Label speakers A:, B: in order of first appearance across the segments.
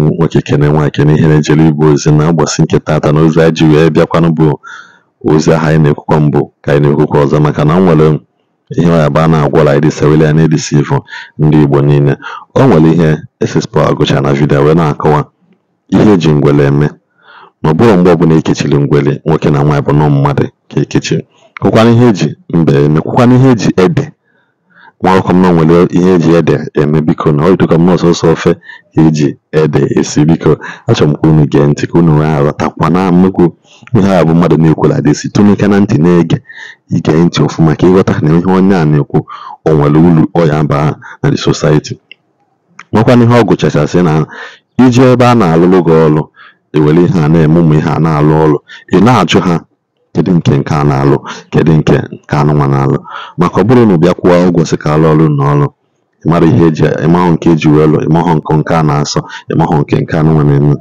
A: nwoke kene nwa kene ihe na-ejere Igbo ozi na ụbọchị nke tata na ozi anyị ji wee bịakwanụ bụ ozi ahụ anyị na-ekwukwa mbụ ka anyị na-ekwukwa ọzọ maka na o nwere ihe ọ yaba na-agwala edisawele ya na-edisi ifo ndị Igbo niile. O nwere ihe esespo agụcha na vidio wee na-akọwa ihe eji ngwele eme na ọ bụrụ mgbe ọbụla ekechiri ngwele nwoke na nwaanyị bụ nọ mmadụ ka ekechiri kwụkwana ihe eji mbe eme kwụkwana ihe eji ede nwaọkọm na nwere ihe eji ede eme biko na ọ dịka m ọsọsọ ofe eji ede esi biko achọrọ m ka unu gee ntị ka unu wee aghọtakwa na nnukwu ihe a bụ mmadụ na-ekwula adịsi tụnụke na ntị na-ege ige ntị ọfụma ka ịghọta na ihe onye a na-ekwu o nwere uru ọ ya baa na the society. Nwekwana ihe ọ gụchachasị na iji ebe a na-alụlụ gị ọrụ ewere ihe a na-eme ụmụ ihe a na-alụ ọrụ ị na-ajụ ha kedu nke a na-alụ kedu nke anụnwa na-alụ maka ọ bụrụ na bịa kwụọ ụgwọ sị ka alụ ọrụ n'ọrụ ịmara ihe eji ịmahụ nke eji wee lụ ịmahụ nke a na-asọ ịmahụ nke anụnwa na-eme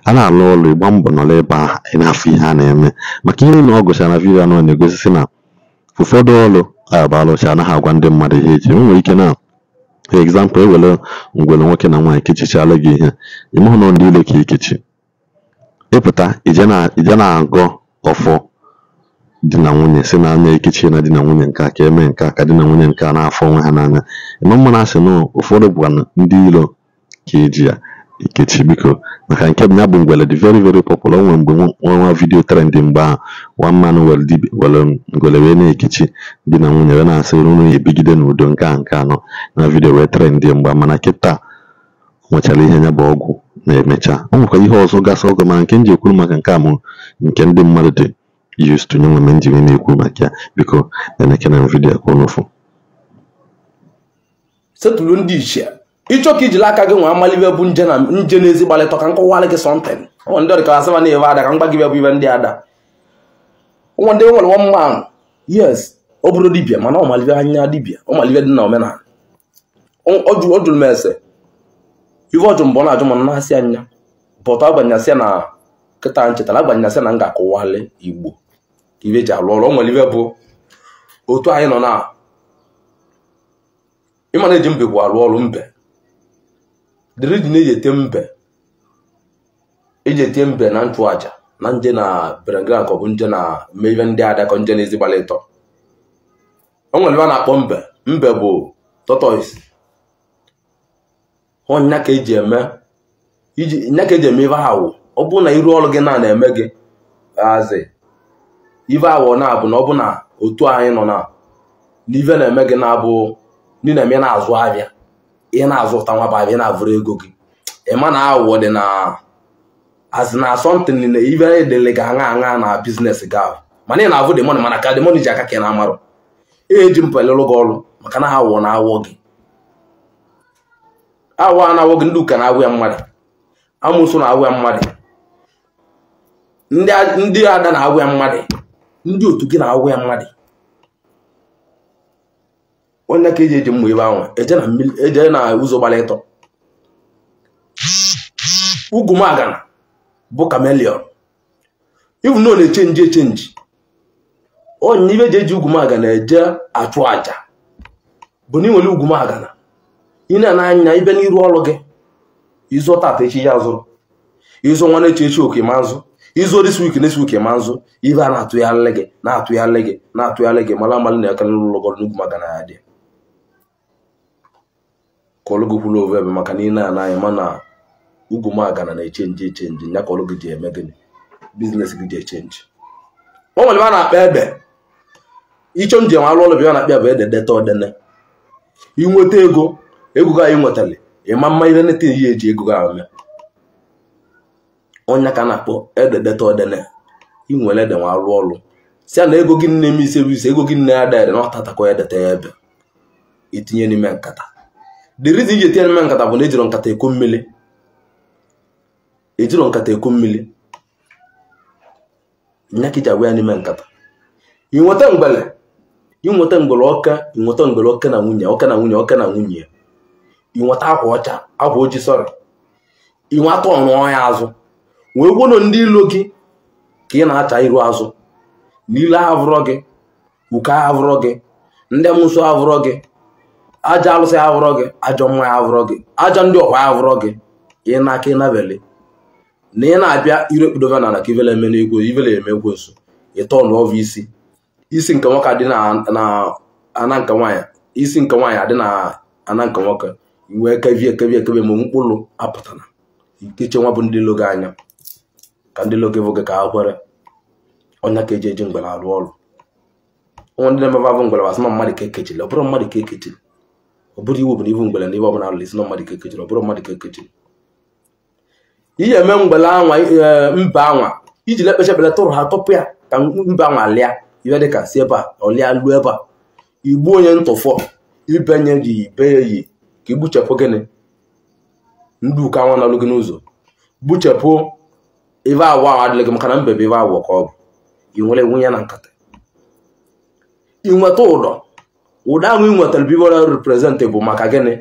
A: a na-alụ ọrụ ịgba mbọ nọrọ ebe ahụ ị na-afụ ihe a na-eme maka ihe na ọ gụchara na vidio anọ na-egosisi na ụfọdụ ọrụ alụcha anaghị agwa ndị mmadụ ihe eji nwere ike na example ewere ngwere nwoke na nwaanyị kechichala gị ihe ịmahụ na ndị ile ka ikechi ịpụta ije na-agọ ọfọ di na nwunye si na anya ekechi na di na nwunye nke a ka eme nke a ka di na nwunye nke a na-afọ onwe ha n'anya ịma mma na asị na ụfọdụ bụkwa ndị ilo ka eji ya ekechi biko maka nke bụ ya bụ ngwele dị very very popular. Onwe mgbe nwa vidio trend mgbe ahụ one man were ngwele wee na-ekechi di na nwunye wee na-asị unu ebigide n'udo nke anọ na vidio wee trend mgbe mana kịta nwechara ihe ya bụ ọgwụ na-emecha o nwekwa ihe ọzọ gasị ọgụ mana nke nji ekwuru maka nke a mụ nke ndị mmadụ dị used to nye nweme nji na-ekwu maka ya biko na-eneke na vidio kwa n'ụfụ
B: setụlụ ndị Ishi ịchọ ka ijiri aka gị nwa amalibe bụ nje na-ezi gbalịtọ ka nkọwalị gị sọntịn ọ ndị ọdịka asịba na-eve ada ka mgba gị bụ ibe ndị ada ụmụ ndị nwere one man yes ọ bụrụ dibịa mana ọ malibe anya dibịa ọ malibe dị na omenala ọ jụrụ m ese ife ọjụ mbọ na-ajụ m na-asị anya pụta agbanyasịa na kịta nchetara agbanyasịa na m ga-akọwalị Igbo ka ibe ji alụ ọrụ ọ nwere ibe bụ otu anyị nọ na ịma na-eji mbe bụ alụ ọrụ mbe dịrị dị na-eji ete mbe na nchụaja na nje na berengra ka ọ bụ nje na mme ibe ndị ada ka nje na ezigbalị ịtọ o nwere ibe a na-akpọ mbe bụ tortoise nya ka eji eme ibe ahụ ọ bụ na iru ọrụ gị na-eme gị azị ibe ahụ na-abụ na ọ bụ na otu anyị nọ na n'ive na-eme gị na-abụ ndị na-eme na-azụ ahịa ihe na-azụ ụta nwa bụ ahịa na-avụrụ ego gị ịma na awụọ dị na azị na asọntịn na ibe edele ga aṅa na biznes gị ahụ mana ị na-avụ demoni mana ka demoni ji aka ka ị na-amarụ eji mpelelụ gị ọrụ maka na ha awụọ na awọ gị awụ a na-awọ gị ndị ụka na-awụ ya mmadụ amụsụ na-awụ ya mmadụ ndị ada na-awụ ya mmadụ ndị otu gị na-awụ ya mmadụ onye ka eji mma ebe ahụ eje na ụzọ gbalịtọ ugwumagana bụ kamelion iwu na ọ na-echenji onye ibe ji eji ugwumagana eje achụ aja bụ na ị nwere ugwumagana ị na-anya ibe n'iru ọrụ gị ịzụ tata echi ya zụrụ ịzụ nwa na-echi oke ma nzụ ịzụ this week next week ma nzụ ibe a na-atụgharị gị mara amalị na ekele ụlọgọrụ n'ugwumagana ya dị ka ọlụ gị kwuru ove ebe maka na ị na-anaghị mana ugwumagana na-echenji ya ka ọlụ gị ji eme gịnị biznes gị ji echenji o nwere a na-akpa ebe ịchọ njem alụ ọlụ bịa na-akpịa bụ ede deta ọdene inweta ego gị anyị nwetara ịma mma ihe neta ihe eji ego gị ahụ mee onye ka na-akpọ ede deta ọdene inwere ede nwa alụ ọlụ si na ego gị na-eme ise ego gị na-ada ede na ọtatakọ ya deta ya ebe itinye n'ime nkata the reason iji etinye n'ime nkata bụ na ejiro nkata eko mmiri nya ka iji agwa ya n'ime nkata inweta mgbele ọka inweta mgbele oke na nwunye inweta akwa ọcha akwa oji sọrọ inwe atọ ọnụ ya azụ wee gwono ndị ilo gị ka ị na-acha iru azụ n'ile avụrọ gị uke avụrọ gị ndị amụsụ avụrọ gị aja alụsị avụrọ gị ajọ mmanya avụrọ gị aja ndị ọkwa avụrọ gị ị na-aka ịnabele na ị na-abịa irekpudova na ka ivele eme n'egwu ivele eme ekwensu ịtọ n'ọvụ isi nke nwoke adị na ana nke nwaanyị isi nke nwaanyị adị na ana nke nwoke iwee kevie ma mkpụrụ apụtana ikeche nwa bụ ndị logo anya ka ndị logo evoge ka ha kwere ọnya ka eji mgbele arụ ọrụ nwa ndị na-emebe avụ mgbele wasị na mmadụ ka ekechiri ọ bụrụ mmadụ ka ekechiri ọ bụrụ iwu bụ na ivu mgbele na ibe ọbụla alụrụ isi na mmadụ ka ekechiri ọ bụrụ mmadụ ka ekechiri ihe eme mgbele anwa mba anwa iji lekpechebele tụrụ ha tọpụ ya ka mba anwa lịa ibe dịka si ebe a ọlịa luo ebe a igbu onye ntụfọ ibenye dị ibe ya yi ka igbuchepụ gịnị ndị ụka nwa na-alụ gị n'ụzọ gbuchepụ ibe agwa ahụ adịghị maka na mbebe ibe agwọ ka ọ bụ ị nwere enwe ya na nkata inweta ụdọ ahụ ị nwetara bibora representative maka gịnị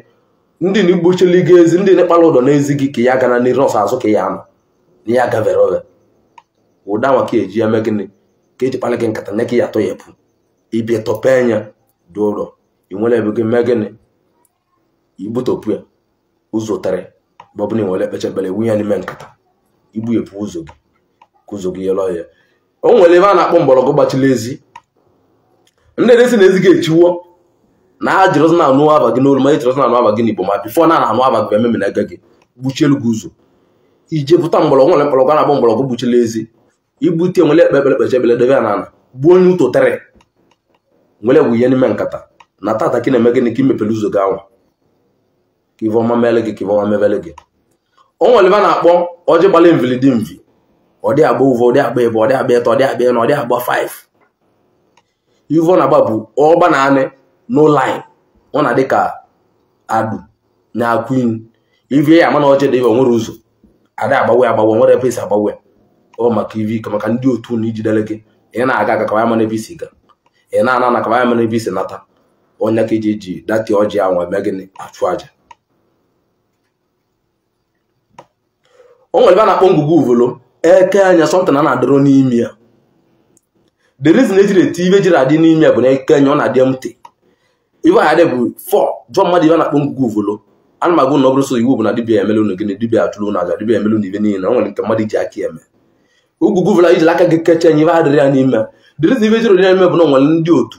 B: ndị na igbochili gị ezi ndị na-ekpala ụdọ n'ezi gị ka ya gana n'iru ọsọ azụ ka ya anọ na ya gavere oge ụda nwa ka eji ya mee gịnị ka eji kpala gị nkata nye ka ya atọ ya epu ibia tọpe anya dị ụlọ ị nwere ebe gị mee gịnị igbutopụ ya ụzọ tere bụ ọbụla nwere ekpechebele ewu ya n'ime nkata igbu epụ ụzọ gị ka ụzọ gị yelọ ya o nwere ebe a na-akpọ mgbọrọgwụ gbachila ezi ndị na-esi na ezi ga-echiwo na ha jiri ozi na-anụ aba gị n'olu ma ejiri ozi na-anụ aba gị n'Igbo ma bifo na-anụ aba gị eme na ega gị gbuchielu gị ụzọ ije pụta mgbọrọgwụ nwere mkpọrọgwụ na-akpọ mgbọrọgwụ gbuchila ezi igbute nwere ekpechebele debe ya n'ala gbuo onye ụtọ tere nwere bụ ihe n'ime nkata na tata ka na-eme gịnị ka imepere ụzọ gị anwa ka ive ọma mele gị ka ive ọma mebele gị o nwere ebe a na-akpọ ọjị gbala mvili dị mvi ọ dị agba ụvọ ọ dị agba ebe ọ dị agba ịtọ ọ dị agba ịnọ ọ dị agba 5 ive ọ na-agba bụ ọgba na anị no line ọ na-adị ka adụ na akwụ ive ya ama na ọjị dị ive nwere ụzọ ada agbawe nwere ebe isi agbawe ọ maka ive ike maka ndị otu na ijidele gị ị na-aga aga ka ya mana ebe isi ga ị na-ana na ka ya mana ebe isi nata onye ka eji dati ọjị ahụ eme gịnị achụ aja o nwere ebe a na-akpọ ngụgụ uvolo eke anya sọmta na na-adịrọ n'ime ya the reason ejiri eti ibe jiri adị n'ime ya bụ na eke anya ọ na-adị mte ibe ya dị bụ 4 jụọ mmadụ ibe a na-akpọ ngụgụ uvolo ana m agụ na ọ bụrụ so iwu bụ na dibịa emelu unu gịnị dibịa atụrụ unu aja dibịa emelu na ibe niile na o nwere nke mmadụ ji aka eme ngụgụ uvolo ijiri aka gị keche anya ibe adịrị ya n'ime ya the reason ibe jiri dị n'ime bụ na o nwere ndị otu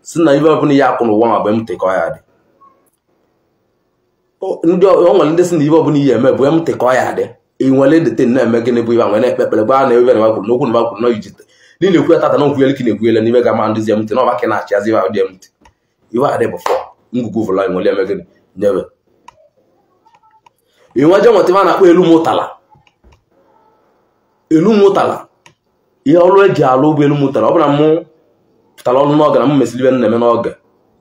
B: si na ibe ọbụla ya akwụ n'ụwa ma bụ mte ka ọ ya dị ndị o nwere ndị si na ibe ọbụla ihe eme bụ mte ka ọ ya dị ị nwere dete na-eme gịnị bụ ibe nwere na-ekpekpere gba na ebe na kwuru n'okwu na kwuru na ijite niile ekwu ya tata na nkwuyele ka na-ekwuyele n'ime ga-ama ndị zi mte na ọba ka na-achị azị ibe dị mte iwe adị bụ 4 ngụgụ uvolo anyị nwere eme gịnị nyewe inweje nweta ibe a na-akpọ elu mụtala ihe ọrụ eji alụ ụgbọ elu mụtala ọ bụla mụ pụtara ọrụ n'oge na m mesịrị ibe nna eme n'oge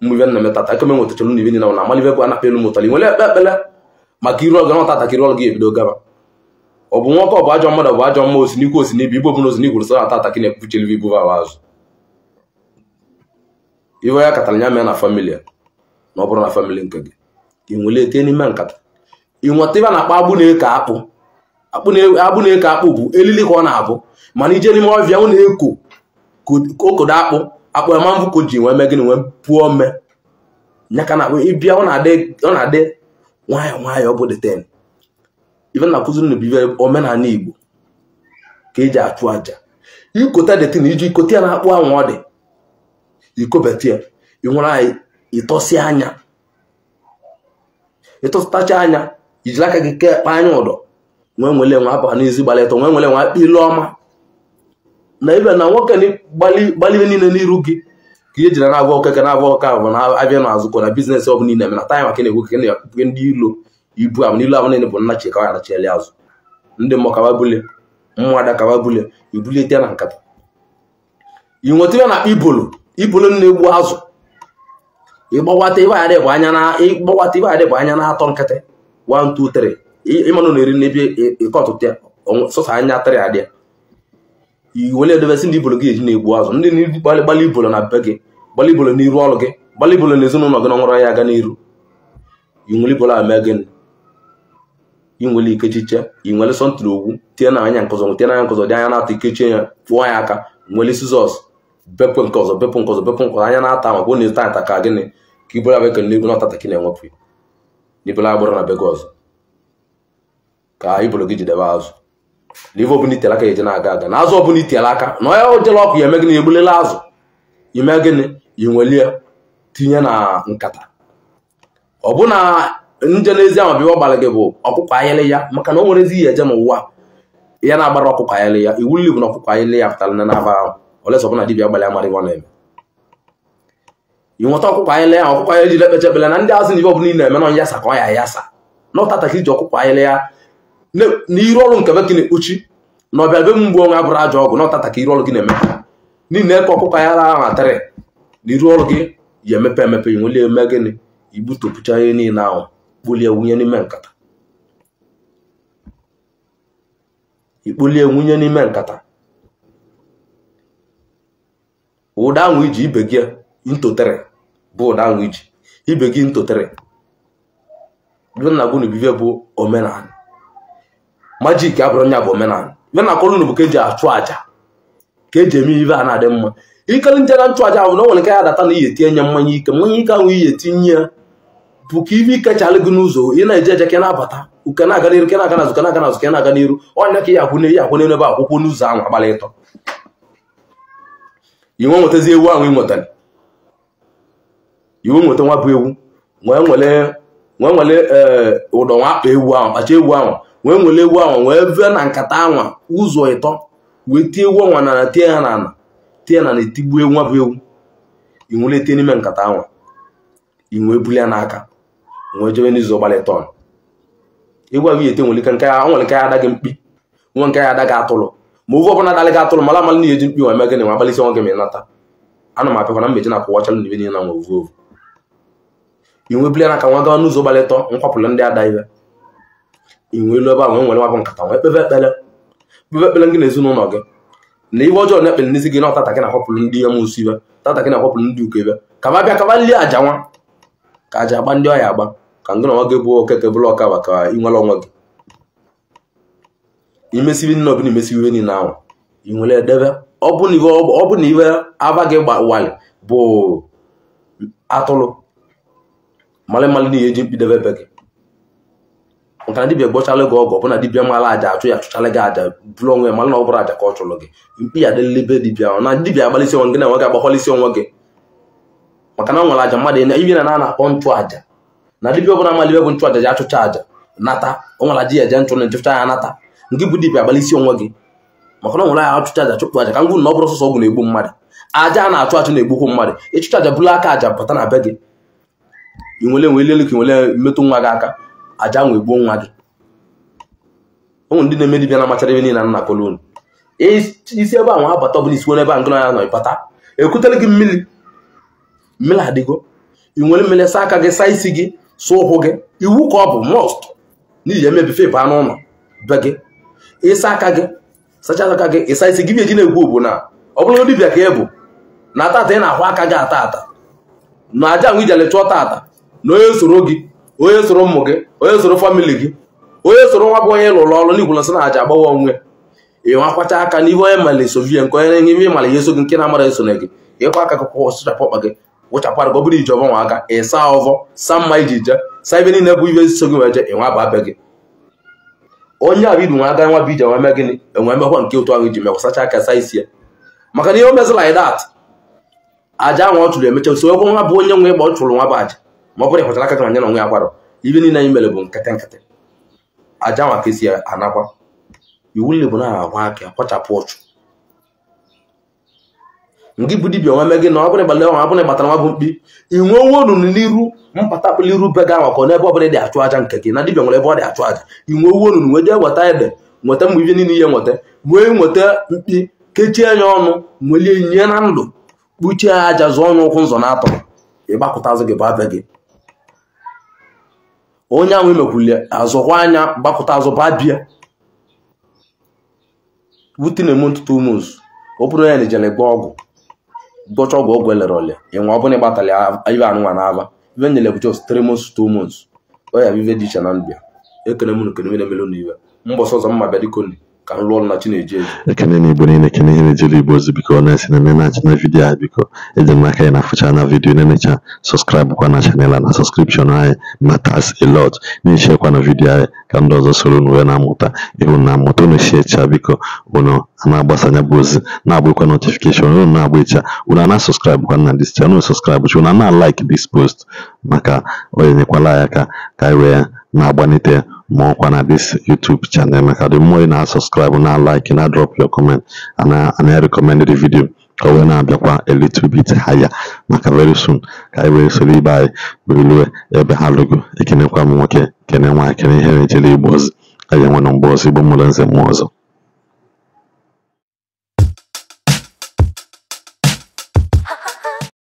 B: mgbe ibe nna eme tata eke m nwetachara na ibe niile na amalibe bụ a na-akpọ elu mụtala i nwere ekpekpele maka iru oge na ọtata ka iru ọrụ gị ebido gaba ọ bụ nwoke ọ bụ ajọ mmadụ ọ bụ ajọ mma osinikwu osinibi igbo bụ na osinikwu sọ na tata ka na-ekwuchiri ibu azụ iwe ya katara ya mee na famili na ọ bụrụ na famili nke gị ị nwere ete n'ime nkata ị nweta ibe na-akpọ agbụ na-eke agbụ na-eke akpụ bụ elili ka ọ na-abụ mana ije n'ime ọbịa ọ na-eko okodo akpụ ama mbụ ka o ji nwee mee gịnị nwee pụọ mme nyaka na ịbịa ọ na-adị nwayọọ ọ bụ the 10 ibe na-akụziri na bibe omenala Igbo ka eji achụ aja ikota the 10 iji ikote ya na akpụ anwụ ọ dị ikobeti ya ị nwere anyị ịtọsi anya ịtọsịtacha anya ijiri aka gị kekpa anya ụdọ nwele nwa abụ n'izi gbalịtọ nwele nwa akpa ilu ọma na ibe na nwoke gbalibe niile n'iru gị ka ihe jiri na-agwa okeke na-agwa ọka bụ na abịa na azụkọ na biznes ọ bụ niile eme na taịm aka na-ekwu keke na-ekwu ndị ilo ibu abụ n'ilu abụ niile bụ nna chi ka ya anachieli azụ ndị mmụọ kawa bulie mmụada kawa bulie ibulite na nkata ị nweta ibe na ibolo na-egbu azụ ịgbawata ibe adị bụ anya na atọ nkịtị 1 2 3 ịmanụ na-eri n'ebe ịkọ ọtụtụ ya sọsọ anya atịrị adịa iwele edobesi ndị ibolo gị eji na-egbu azụ ndị gbali ibolo na be gị gbali ibolo n'iru ọrụ gị gbali ibolo na ezinụlọ gị na nwere ya aga n'iru inwele ibolo a mee gịnị inwele ikechiche inwele sọntụrụ ogwu tie na anya nkọzọ dị anya na-atọ ikechie ya fụọ ya aka nwele sizọs bepụ nke ọzọ anya na-ata ma bụ na ịta ata ka gịnị ka ibolo abịa ka n'egwu na ọtata ka na-enwepụ n'ibolo agbụrụ na be gị ọzọ ka ibolo gị jidebe azụ n'ife ọbụla itele aka eje na-aga aga na azụ ọbụla itele aka na onye ojele ọkụ ya eme gịnị egbulela azụ ime gịnị inwelie tinye na nkata ọ bụ na nje n'ezi ahụ bịa ọgbara gị bụ ọkụkọ ayịlị ya maka na o nwere ezi ihe eje n'ụwa ya na-agbara ọkụkọ ayịlị ya iwu nli bụ na ọkụkọ ayịlị ya pụtara na n'aba ahụ olesa ọbụla dibịa gbalị amara iwe na-eme inweta ọkụkọ ayịlị ya ọkụkọ ayịlị jide ekpeche ekpele na ndị azụ na ife ọbụla ị na-eme na nyasa ka ọ ya yasa na ụtata ka iji ọkụkọ ayịlị ya na iru ọrụ nke be gị na-ekpuchi na ọbịa be mgbe onwe abụrụ ajọ ọgwụ na ụtata ka iru ọrụ gị na-eme niile ka ọkụkọ ayịlị ahụ atịrị na iru ọrụ gị ya emepe emepe inweli eme gịnị igbutopụcha ihe niile ahụ ikpolie nwunye n'ime nkata ụda ahụ iji ibe gị ntotere bụ ụda ahụ iji ibe gị ntotere na gụnụ bive bụ omenala majik abụrụ nya bụ omenala ibe na akọlụ bụ ka eji achụ aja ka eji eme ive a na-adị mma ikele nje na nchụ aja bụ na o nwere nke ya adata na ihe etinye mmanya ike ahụ ihe etinye ya bụ ka ibe ikechala gị n'ụzọ ị na-eje eje ka na-abata uke na-aga n'iru ke na-aga n'azụ ke na-aga n'azụ ke na-aga n'iru ọnya ka ya akwụ n'elu ebe akwụkwọ n'ụzọ ahụ agbalị ịtọ iwe nwetazi ewu ahụ ịnwetara iwe nweta nwa bụ ewu nwee nwere ụdọ nwa akpa ewu ahụ kpacha ewu ahụ wee nwere ewu ahụ wee vee na nkata anwa ụzọ ịtọ wee tie ewu ọnwa na tie ya na tie na etigbu ewu nwa bụ ewu inwere etie n'ime nkata anwa inwe buli ya n'aka nwee jebe n'izu gbalị tọn egwu ahụ ete nwere nke ya adaghị mkpi nwa nke ya adaghị atụrụ ma oge ọbụla adalị gị atụrụ mala amalị na eji mkpi nwa eme gịnị nwa agbalịsị nwa gị ma ịnata ana m apịakwa na mmeji na akwụwachalụ na ibe niile na nwa ovu inwe buli ya n'aka nwa gawa n'ụzọ gbalị tọ nkwapụrụ ndị ada ibe inwe elu ebe ahụ nwere nwa bụ nkata nwa ekpebe ekpele gị na ezinụlọ gị na iwe ọjọọ na-ekpele n'isi gị na ọtata gị na-akwapụrụ ndị ya mụsi ibe tata gị na-akwapụrụ ndị uke ebe ka ma bịa kaba lie aja nwa ka aja agba ndị ọya agba ka ngị na nwa gị bụ okeke bụrụ ọka maka inwere onwe gị imesibi nne ọbụla imesibi iwe niile ahụ inwere edebe ọ bụ na iwe aba gị gbawali bụ atụrụ malị na ihe eji mkpi debe ebe gị nka na dibịa gbọchala gị ọgụ ọbụna dibịa mala aja achụ ya achụchala gị aja bụrụ onwe malị na ọ bụrụ aja ka ọ chụrụ gị mkpi ya dịlele ebe dibịa ahụ na dibịa agbalịsị onwe gị na nwe gị agbakwalịsị onwe gị maka na nwere aja mmadụ ibi na na-akpọ nchụ aja na dibịa ọbụla malibe bụ nchụ aja ji achụcha aja nata onwere aja eje nchụ na nchụcha ya nata nke bụ dibịa agbalịsị onwe gị maka na nwere ya achụcha aja chụpụ aja ka ngwụ na ọ bụrụ sọsọ ọgwụ na-egbu mmadụ aja a na-achụ achụ na-egbukwu mmadụ ịchụcha aja bụrụ aka aja pụta na be gị inwele nwe ilelu ka inwele mmetụ nwa gị aka aja nwe gbuo nwa gị ụmụ ndị na-eme dibịa na-amachara ebe niile na kolon isi ebe ahụ abata ọbụla isi ebe ngụ ya nọ ịpata ekutere gị mmiri adịgo inwere mmiri saa aka gị saa isi gị sụọ ụkwụ gị iwu ka ọ bụ mọst n'ihi emebi fepa anụ ụlọ be gị ịsa aka gị sacha aka gị ịsa isi gị bi eji na-egwu bụ na ọ bụrụ dibịa ka ị bụ na tata ị na-ahụ aka gị ata na aja nwe ijele chụọ tata na onye soro gị onye soro ụmụ gị onye soro famili gị onye soro nwa bụ onye lụrụ ọrụ n'igwulo sị na aja agbawa onwe ịnwakwacha aka n'ihe onye mala esovie nke onye na-enye ime ịmala ya eso gị nke na-amara eso na gị ịkwa aka gị kwụkwọ sụchapụ ọkpa gị wụchapụara gị ọ bụrụ iji ọba nwa aka ịsa ọvọ sa mma iji je sa ibe niile bụ ibe so gị wee je ịnwa bụ abịa gị onye abụ idu nwa aga nwa bụ ije nwa mee gịnị enwe mekwa nke otu ahụ iji mekwasacha aka sa isi ya maka na ihe o mezila dat aja ahụ ọ chụrụ emecha so ekwe nwa bụ onye nwe ịgba ọ chụrụ nwa bụ aja ma ọ bụrụ ịhụchara aka gị anya na onwe ya kwara ibe niile anyị mere bụ nkịtị aja nwa ka esi anakwa iwu nle bụ na ahụ aka kwachapụ ọchụ ngị bụ dibịa nwa mee gị na ọ bụrụ ịgbalị ọnwa abụrụ ịgbatara nwa bụ mkpi inwe onwe unu n'iru mpata kpụliru be gị ahụ ka n'ebe ọbụla dị achụ aja nke gị na dibịa nwere ebe ọ dị achụ aja inwe onwe unu nwee jee weta ede nweta mgbe ibe niile ihe nweta mkpi kechie anya ọnụ nwelie nye na ndụ kpuchie aja zụọ ọnụ ụkwụ nzọ na-atọ ịgbakụta azụ gị bụ abịa gị onye ahụ imekwulie azụkwa anya gbakụta azụ ba bịa wute na-eme ntụtụ umus ọ bụrụ ya na ijele gba ọgwụ gọcha ọgwụ elere ole ịnwe ọ bụla ịgbatala ibe anụnwa n'aba ibe nyere bụ just 3 months 2 months ọ ya ibe dị iche na ndụ ya ekene m nkene mere mere n'iwe mbọsọ ọzọ mma bịa dịko ka m lụọ na Chineji
A: ekene na Igbo niile ekene ihe na-ejere Igbo ozi biko na-esi na na-achị na vidiyo anyị biko eji m aka ya na-afụcha na vidiyo na-emecha subscribe kwa na chanel na subscription anyị matters a lot na-eshekwa na vidiyo anyị ka ndị ọzọ soro unu wee na-amụta ihu na amụta unu shecha biko unu na-agbasanya bụ ozi na-agbakwa notification unu na-agbacha unu na-subscribe kwa na this channel subscribe unu na-like this post maka onye nyekwala ya ka anyị wee na-agbanite ma ọkwa na this YouTube channel maka the more na subscribe na like na drop your comment and I recommend the video ka wee na-abịakwa a little bit higher maka very soon ka anyị wee soro ibe anyị wee lue ebe ha lụgo ekenekwa m nwoke kene nwaanyị kene ihe na-ejere Igbo ozi anyị enwe na mgbe ọzọ Igbo mụrụ nze mmụọ ọzọ